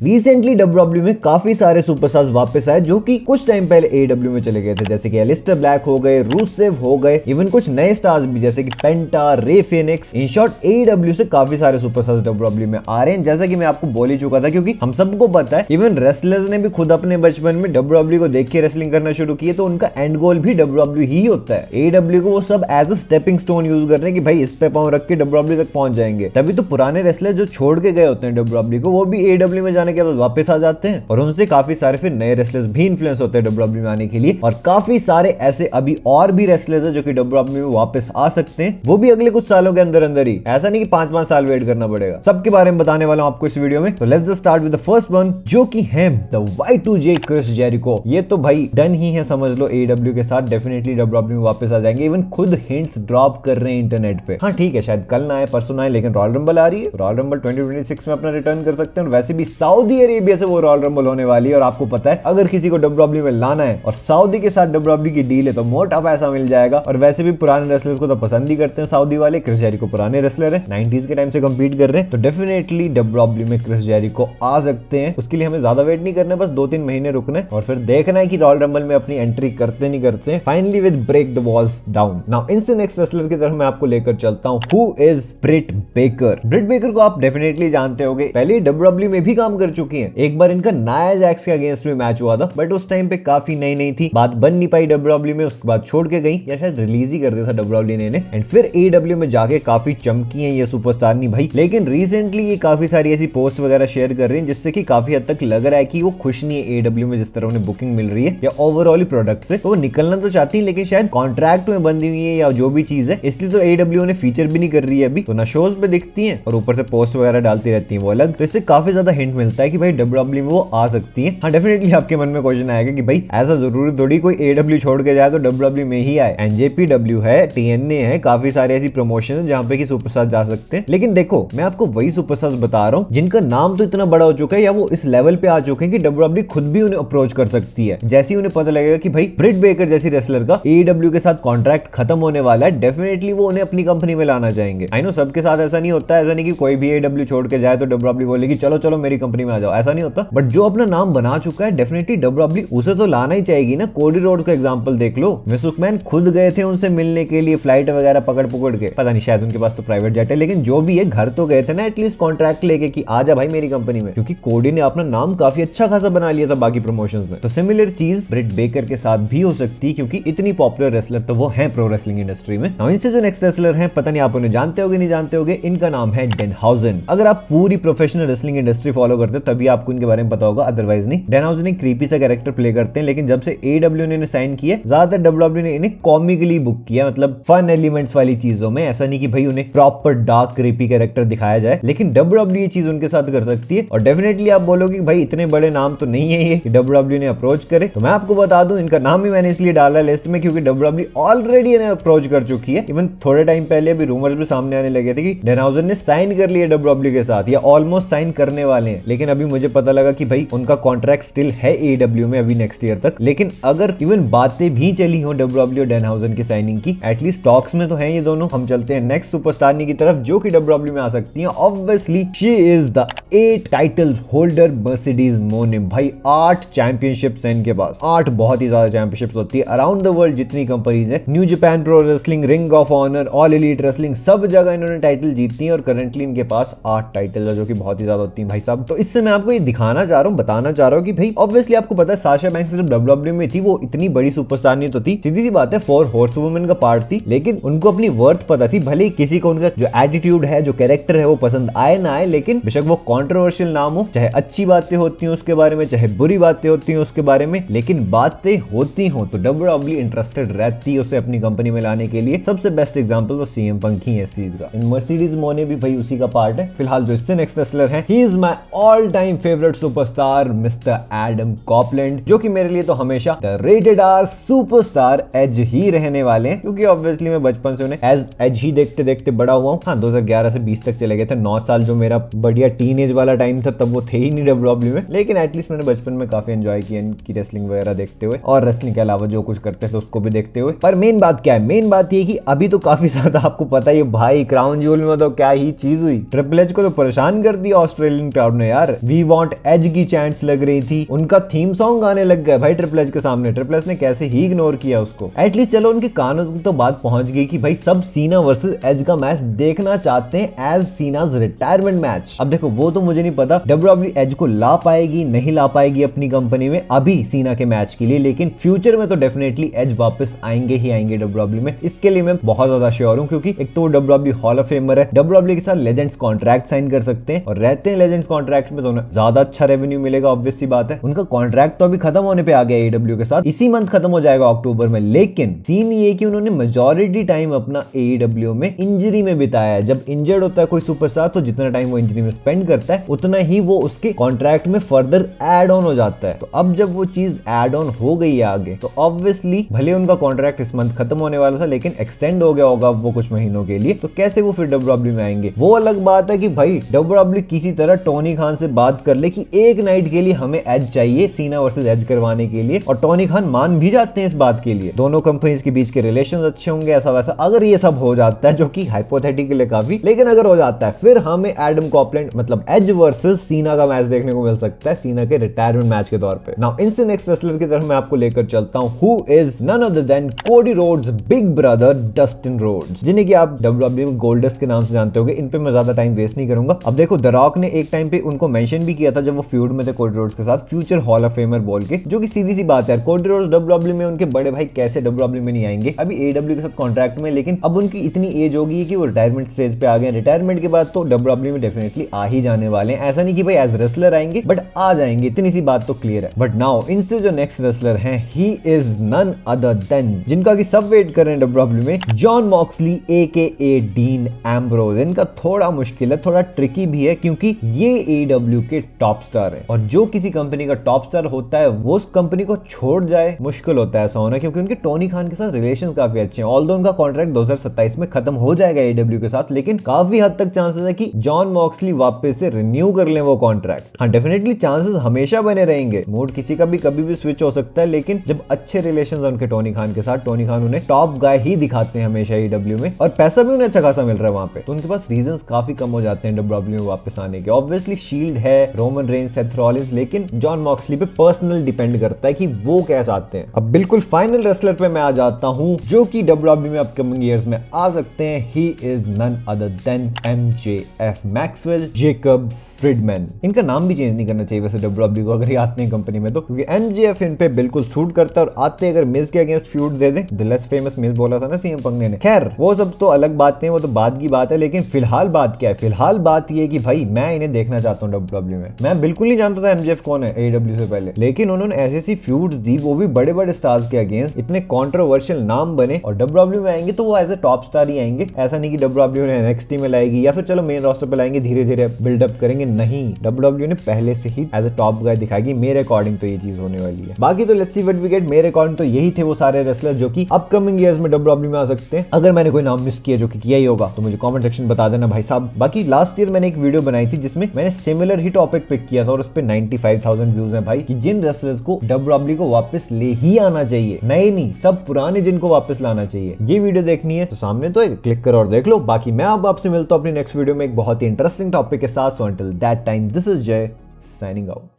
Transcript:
Recently WW में काफी सारे सुपरस्टार्स वापस आए जो कि कुछ टाइम पहले एडब्ल्यू में चले गए थे, जैसे कि एलिस्टर ब्लैक हो गए, रूसेव हो गए, इवन कुछ नए स्टार्स भी जैसे कि पेंटा, रे फेनिक्स। इन शॉर्ट एडब्ल्यू से काफी सारे सुपरस्टार्स डब्ल्यूडब्ल्यू में आ रहे हैं, जैसा कि मैं आपको बोल ही चुका था, क्योंकि हम सबको पता है इवन रेसलर्स ने भी खुद अपने बचपन में डब्ल्यूडब्ल्यू को देख के रेसलिंग करना शुरू किए, तो उनका एंड गोल भी डब्ल्यूडब्ल्यू ही होता है। एडब्ल्यू को वो सब as a stepping stone use कर रहे हैं कि भाई इस पे पांव रख के डब्ल्यूडब्ल्यू तक पहुंच जाएंगे। तभी तो पुराने रेसलर जो छोड़ के गए होते हैं डब्ल्यूडब्ल्यू को, वो भी एडब्ल्यू में जाने के बाद वापस आ जाते हैं और उनसे काफी सारे फिर नए रेसलर्स भी इन्फ्लुएंस होते हैं डब्ल्यूडब्ल्यू में आने के लिए। और काफी सारे ऐसे अभी और भी रेसलर्स हैं जो कि डब्ल्यूडब्ल्यू में वापस आ सकते हैं, वो भी अगले कुछ सालों के अंदर अंदर ही। ऐसा नहीं कि 5-5 साल वेट करना पड़ेगा। सबके बारे में बताने वाला हूं आपको इस वीडियो में। तो let's just start with the first one, जो कि है द Y2J क्रिस जेरिको। ये तो भाई डन ही है, समझ लो एडब्ल्यू के साथ डेफिनेटली डब्ल्यूडब्ल्यू में वापस आ जाएंगे। इवन खुद हिंट्स ड्रॉप कर रहे हैं इंटरनेट पे। हाँ ठीक है, शायद कल ना आए परसों ना आए, लेकिन रॉयल रंबल आ रही है। रॉयल रंबल 2026 में अपना रिटर्न कर सकते हैं। और वैसे भी सऊदी अरेबिया से वो रॉयल रंबल होने वाली है, और आपको पता है अगर किसी को डब्ल्यूडब्ल्यू में लाना है और सऊदी के साथ डब्ल्यूडब्ल्यू की डील है तो मोटा पैसा मिल जाएगा। और वैसे भी पुराने रेसलर्स को तो पसंद ही करते हैं सऊदी वाले। क्रिस जेरिको पुराने रेसलर है, 90s के टाइम से कंपीट कर रहे हैं, तो डेफिनेटली डब्ल्यूडब्ल्यू में क्रिस जेरिको आ सकते हैं। उसके लिए हमें ज्यादा वेट नहीं करना, बस 2-3 महीने रुकना है और फिर देखना है कि रॉयल रंबल में अपनी एंट्री करते नहीं करते। Finally with break the walls down. Now इनसे नेक्स्ट रेसलर की तरफ मैं आपको लेकर चलता हूं, who is Britt Baker. Britt Baker को आप डेफिनेटली जानते होंगे, पहले डब्ल्यूडब्ल्यू में भी काम कर चुकी हैं। एक बार इनका नाया जैक्स के अगेंस्ट में मैच हुआ था, बट उस टाइम पे काफी नई नई थी, बात बन नहीं पाई डब्ल्यूडब्ल्यू में। उसके बाद छोड़ के गई, या शायद रिलीज ही कर दिया था डब्ल्यूडब्ल्यू ने। एंड फिर एडब्ल्यू में जाके काफी चमकी है ये सुपरस्टार नहीं भाई। लेकिन रिसेंटली ये काफी सारी ऐसी पोस्ट वगैरह शेयर कर रही है जिससे कि काफी हद तक लग रहा है कि वो खुश नहीं है एडब्ल्यू में जिस तरह उन्हें बुकिंग मिल रही है या ओवरऑल प्रोडक्ट से। तो वो निकलना तो चाहती है, लेकिन शायद कॉन्ट्रैक्ट में बंधी हुई है या जो भी चीज है, इसलिए तो एडब्ल्यू ने फीचर भी नहीं कर रही है अभी। तो ना शोज पे दिखती है और ऊपर से पोस्ट वगैरह डालती रहती है वो अलग। तो इससे काफी ज्यादा हिंट मिलता है कि भाई डब्ल्यूडब्ल्यू में वो आ सकती है। हाँ डेफिनेटली आपके मन में क्वेश्चन आएगा कि भाई ऐसा जरूरी थोड़ी कोई एडब्ल्यू छोड़ के जाए तो डब्ल्यूडब्ल्यू में ही आए। एनजेपीडब्ल्यू है, टीएनए है, काफी सारे ऐसी प्रमोशन है जहां पे कि सुपरस्टार जा सकते हैं। लेकिन देखो मैं आपको वही सुपरस्टार्स बता रहा हूं जिनका नाम तो इतना बड़ा हो चुका है या वो इस लेवल पे आ चुके हैं कि डब्ल्यूडब्ल्यू खुद भी उन्हें अप्रोच कर सकती है। जैसे ही उन्हें पता लगेगा कि भाई ब्रिट बेकर जैसी रेसलर का एडब्ल्यू के साथ कॉन्ट्रैक्ट खत्म होने वाला है, डेफिनेटली वो उन्हें अपनी कंपनी में लाना चाहेंगे। आई नो सबके साथ ऐसा नहीं होता, ऐसा नहीं कि कोई भी एडब्ल्यू छोड़ के जाए तो डब्ल्यूडब्ल्यू बोलेगी चलो चलो मेरी कंपनी में आ जाओ, ऐसा नहीं होता। बट जो अपना नाम बना चुका है डेफिनेटली डब्ल्यूडब्ल्यू उसे तो लाना ही चाहेगी ना। कोडी रोड्स का एग्जांपल देख लो, मिस मैकमैन खुद गए थे उनसे मिलने के लिए, फ्लाइट वगैरह पकड़ के, पता नहीं शायद उनके पास तो प्राइवेट जेट है, लेकिन जो भी है घर तो गए थे ना एटलीस्ट कॉन्ट्रैक्ट लेके कि आजा भाई मेरी कंपनी में, क्योंकि कोडी ने अपना नाम काफी अच्छा खासा बना लिया था बाकी प्रमोशंस में। तो सिमिलर चीज ब्रिट बेकर के साथ भी हो सकती है, क्योंकि इतनी पॉपुलर रेसलर तो वो है प्रो रेसलिंग इंडस्ट्री में। अब इनसे जो नेक्स्ट रेसलर है, पता नहीं आप उन्हें जानते होगे नहीं जानते होगे, इनका नाम है डैनहाउजन। अगर आप पूरी प्रोफेशनल रेसलिंग इंडस्ट्री फॉलो करते हो तभी आपको इनके बारे में पता होगा, अदरवाइज नहीं। डैनहाउजन एक क्रीपी सा कैरेक्टर प्ले करते हैं, लेकिन जब से एडब्ल्यू ने साइन किया, ज्यादातर डब्ल्यूडब्ल्यू ने इन्हें कॉमिकली बुक किया, मतलब फन एलिमेंट्स वाली चीजों में। ऐसा नहीं कि भाई उन्हें प्रॉपर डार्क क्रीपी कैरेक्टर दिखाया जाए, लेकिन डब्ल्यूडब्ल्यू ये चीज उनके साथ कर सकती है। और डेफिनेटली आप बोलोगे भाई इतने बड़े नाम तो नहीं है ये कि डब्ल्यूडब्ल्यू ने अप्रोच करे, तो मैं आपको बता दूं इनका नाम ही मैंने इसलिए डाला लिस्ट में क्योंकि डब्ल्यूडब्ल्यू ऑलरेडी इन्हें अप्रोच कर चुकी है। इवन थोड़े टाइम पहले भी रूमर्स भी सामने आने लगे थे कि डैनहाउजन ने साइन कर लिया डब्ल्यूडब्ल्यू के साथ या ऑलमोस्ट साइन करने वाले हैं, लेकिन अभी मुझे पता लगा कि भाई उनका कॉन्ट्रैक्ट स्टिल है एडब्ल्यू में अभी नेक्स्ट ईयर तक। लेकिन अगर इवन बातें भी चली हो डब्ल्यूडब्ल्यू डैनहाउजन की साइनिंग की, एटलीस्ट टॉक्स में तो है ये दोनों। हम चलते हैं नेक्स्ट सुपरस्टार की तरफ जो कि डब्ल्यूडब्ल्यू में आ सकती है। Obviously she is the 8 titles holder Mercedes मोनिम। भाई 8 चैंपियनशिप्स हैं इनके पास, 8 बहुत ही ज्यादा चैंपियनशिप्स होती है अराउंड द वर्ल्ड। जितनी कंपनीज है, New Japan Pro Wrestling, Ring of Honor, All Elite Wrestling, सब जगह इन्होंने टाइटल जीती है और करंटली इनके पास 8 टाइटल है जो कि बहुत ही ज्यादा होती है भाई साहब। तो इससे मैं आपको ये दिखाना चाह रहा हूँ, बताना चाह रहा हूँ कि भाई ऑब्वियसली आपको पता है साशा बैंक्स जब डब्ल्यूडब्ल्यू में थी वो इतनी बड़ी सुपरस्टार नहीं तो थी, सीधी सी बात है 4 हॉर्स वुमेन का पार्ट थी, लेकिन उनको अपनी वर्थ पता थी। भले किसी को उनका जो एटीट्यूड है, जो कैरेक्टर है वो पसंद आए ना आए, लेकिन बेशक वो कंट्रोवर्शियल नाम हो, चाहे अच्छी बातें होती हैं उसके बारे में, चाहे बुरी बातें होती हैं उसके बारे में, लेकिन बातें होती हो तो डब्ल्यूडब्ल्यू इंटरेस्टेड रहती है उसे अपनी कंपनी में लाने के लिए। सबसे बेस्ट एग्जांपल तो सीएम पंक ही है इस चीज का। इन मर्सिडीज मोने भी भाई उसी का पार्ट है। फिलहाल जो इससे नेक्स्ट रेसलर है, he is my all time favourite superstar mister Adam Copeland, जो कि मेरे लिए तो हमेशा the Rated R Superstar Edge ही रहने वाले हैं, क्योंकि ऑब्वियसली मैं बचपन से उन्हें एज ही देखते देखते बड़ा हुआ हूँ। हाँ 2011 से 20 तक चले गए थे, 9 साल जो मेरा बढ़िया टीनेज वाला टाइम था तब वो थे ही नहीं डब्ल्यूडब्ल्यू में, लेकिन एटलीस्ट मैंने बचपन में काफी एंजॉय किया इनकी रेसलिंग वगैरह देखते हुए, और रेसलिंग के अलावा जो कुछ करते थे उसको भी देखते हुए। पर मेन बात क्या है, मेन बात ये कि अभी तो काफी ज्यादा आपको पता ही भाई क्राउन ज्वेल में तो क्या ही चीज हुई, ट्रिपल एच को तो परेशान कर दिया ऑस्ट्रेलियन क्राउड ने यार। यार वी वांट एज की चैंट्स लग रही थी, उनका थीम सॉन्ग गाने लग गए भाई ट्रिपल एच के सामने। ट्रिपल एच ने कैसे ही इग्नोर किया उसको। एटलीस्ट चलो उनके कानों तक तो बात पहुंच गई कि भाई सब सीना वर्सेस एज का मैच देखना चाहते हैं एज सीनाज रिटायरमेंट मैच। अब देखो वो तो मुझे नहीं पता डब्ल्यूडब्ल्यूई एज को ला पाएगी नहीं ला पाएगी अपनी कंपनी में अभी सीना के मैच के लिए, लेकिन फ्यूचर में तो डेफिनेटली एज वापस आएंगे ही आएंगे डब्ल्यूडब्ल्यूई में। इसके लिए मैं बहुत ज्यादा श्योर हूं, क्योंकि एक तो डब्ल्यूडब्ल्यूई हॉल ऑफ फेमर है, डब्ल्यूडब्ल्यूई के साथ लेजेंड्स कॉन्ट्रैक्ट साइन कर सकते हैं और रहते हैं लेजेंड्स कॉन्ट्रैक्ट में तो उन्हें ज्यादा अच्छा रेवेन्यू मिलेगा। ऑब्वियस सी बात है, उनका कॉन्ट्रैक्ट तो अभी खत्म होने पे आ गया एडब्ल्यू के साथ, इसी मंथ खत्म हो जाएगा अक्टूबर में। लेकिन सीन ये कि उन्होंने मेजॉरिटी टाइम अपना एडब्ल्यू में इंजरी में बिताया है। जब इंजर्ड होता है कोई सुपरस्टार तो जितना टाइम वो इंजरी में स्पेंड करता है उतना ही वो उसके कॉन्ट्रैक्ट में फर्दर एड ऑन हो जाता है। तो अब जब वो चीज एड ऑन हो गई है आगे, तो ऑब्वियसली भले उनका कॉन्ट्रैक्ट इस मंथ खत्म होने वाला था लेकिन एक्सटेंड हो गया होगा वो कुछ महीनों के लिए, तो कैसे वो फिर डब्ल्यूडब्ल्यूई में आएंगे। वो अलग बात है कि भाई डब्ल्यूडब्ल्यूई किसी तरह टोनी खान से बात कर ले कि एक नाइट के लिए हमें एज चाहिए सीना वर्सेस एज करवाने के लिए, और टोनी खान मान भी जाते हैं इस बात के लिए। दोनों कंपनीज के बीच के रिलेशंस अच्छे होंगे ऐसा वैसा। अगर ये सब हो जाता है, जो कि हाइपोथेटिकल है काफी, लेकिन अगर हो जाता है फिर हमें एडम कॉपलैंड मतलब एज वर्सेस सीना का मैच देखने को मिल सकता है, सीना के रिटायरमेंट मैच के तौर पे। नाउ इनसे नेक्स्ट रेसलर की तरफ मैं आपको लेकर चलता हूं, who is none other than Cody Rhodes big brother Dustin Rhodes, जिन्हें कि आप डब्ल्यूडब्ल्यूई में गोल्डस्ट के नाम से जानते होंगे। इन पे मैं ज्यादा टाइम वेस्ट नहीं करूंगा। अब देखो द रॉक ने एक टाइम पे उनको मेंशन भी किया था जब वो फ्यूड में थे कोडी रोड्स के साथ, फ्यूचर हॉल ऑफ फेमर बोल के, जो कि सीधी सी बात है। कोडी रोड्स डब्ल्यूडब्ल्यूई में उनके बड़े भाई कैसे डब्ल्यूडब्ल्यूई में नहीं आएंगे, अभी एडब्ल्यू के साथ कॉन्ट्रैक्ट में, लेकिन अब उनकी इतनी एज होगी कि वो रिटायरमेंट स्टेज पे आ गए। रिटायरमेंट के बाद तो डब्ल्यूडब्ल्यूई में डेफिनेटली आ ही जाने वाले हैं। ऐसा नहीं कि भाई एज रेसलर आएंगे, बट आ जाएंगे, इतनी सी बात तो क्लियर है। बट नाउ इनसे जो नेक्स्ट रेसलर हैं, he is none other than, जिनका कि सब वेट कर रहे हैं डब्ल्यूडब्ल्यूई में, Jon Moxley AKA Dean Ambrose. इनका थोड़ा मुश्किल है, थोड़ा ट्रिकी भी है, क्योंकि ये एडब्ल्यू के टॉप स्टार है, और जो किसी कंपनी का टॉप स्टार होता है वो उस कंपनी को छोड़ जाए मुश्किल होता है ऐसा होना, क्योंकि उनके टोनी खान के साथ रिलेशन काफी अच्छे हैं। ऑल्दो उनका कॉन्ट्रैक्ट 2027 में खत्म हो जाएगा एडब्ल्यू के साथ, लेकिन काफी हद तक चांसेस है कि जॉन मॉक्सली वापस से रिन्यू कर ले वो कॉन्ट्रैक्ट। हाँ डेफिनेटली चांसेस हमेशा बने रहेंगे, मूड किसी का भी कभी भी स्विच हो सकता है, लेकिन जब अच्छे रिलेशन है उनके टोनी खान के साथ, टोनी खान उन्हें टॉप गाय ही दिखाते हैं हमेशा एडब्ल्यू में, और पैसा भी उन्हें अच्छा खासा मिल रहा है वहां पे, तो उनके पास रीजंस काफी कम हो जाते हैं डब्ल्यूडब्ल्यू में वापस आने के। ऑब्वियसली शील्ड है, रोमन रेंज, सेथ रॉलिंस, लेकिन जॉन मॉक्सली पे पर्सनल डिपेंड करता है कि वो क्या चाहते हैं। अब बिल्कुल फाइनल रेसलर पे मैं आ जाता हूं जो कि डब्ल्यूडब्ल्यूई में अपकमिंग ईयर्स में आ सकते हैं। He is none other than MJF, Maxwell Jacob Friedman. इनका नाम भी चेंज नहीं करना चाहिए वैसे डब्ल्यूडब्ल्यूई को अगर ये आते हैं कंपनी में तो, क्योंकि एमजेएफ इन पे बिल्कुल सूट करता है, और आते अगर मिज के अगेंस्ट फ्यूड दे दे, द लेस फेमस मिज बोला था ना सीएम पंक ने। खैर वो सब तो अलग बातें, वो तो बाद की बात है, लेकिन फिलहाल बात क्या है, फिलहाल बात ये है कि भाई मैं इन्हें देखना चाहता हूँ डब्ल्यूडब्ल्यूई में। मैं बिल्कुल नहीं जानता था एमजेएफ कौन है एडब्ल्यू से पहले, लेकिन उन्होंने ऐसी ऐसी फ्यूड्स दी, वो भी बड़े बड़े स्टार्स के अगेंस्ट, इतने कंट्रोवर्शियल नाम बने, और डब्ल्यूडब्ल्यूई में आएंगे तो वो एज ए टॉप स्टार ही आएंगे। ऐसा नहीं कि डब्ल्यूडब्ल्यूई ने एनएक्सटी में लाएगी या फिर चलो मेन रोस्टर पे लाएंगे, धीरे धीरे बिल्डअप करेंगे, नहीं, डब्ल्यूडब्ल्यूई ने पहले से ही एज ए टॉप गाय दिखाएगी। मेरे अकॉर्डिंग तो ये चीज होने वाली है। बाकी तो let's see what we get. मेरे अकॉर्डिंग तो यही थे वो सारे रेसलर जो कि अपकमिंग ईयर्स में डब्ल्यूडब्ल्यूई में आ सकते हैं। अगर मैंने कोई नाम मिस किया जो कि किया ही होगा तो मुझे कमेंट सेक्शन बता देना भाई साहब। बाकी लास्ट ईयर मैंने एक वीडियो बनाई थी जिसमें मैंने सिमिलर ही टॉपिक पिक किया था, और उस पे 95,000 व्यूज हैं भाई, कि जिन रेसलर्स को डब्ल्यूडब्ल्यूई को वापस ले ही आना चाहिए, नए नहीं सब पुराने जिनको वापस लाना चाहिए। ये वीडियो देखनी है तो सामने तो क्लिक करो और देख लो। बाकी मैं अब आपसे मिलता हूं अपनी नेक्स्ट वीडियो में एक बहुत ही इंटरेस्टिंग टॉपिक के साथ। So until that time this is जय साइनिंग आउट।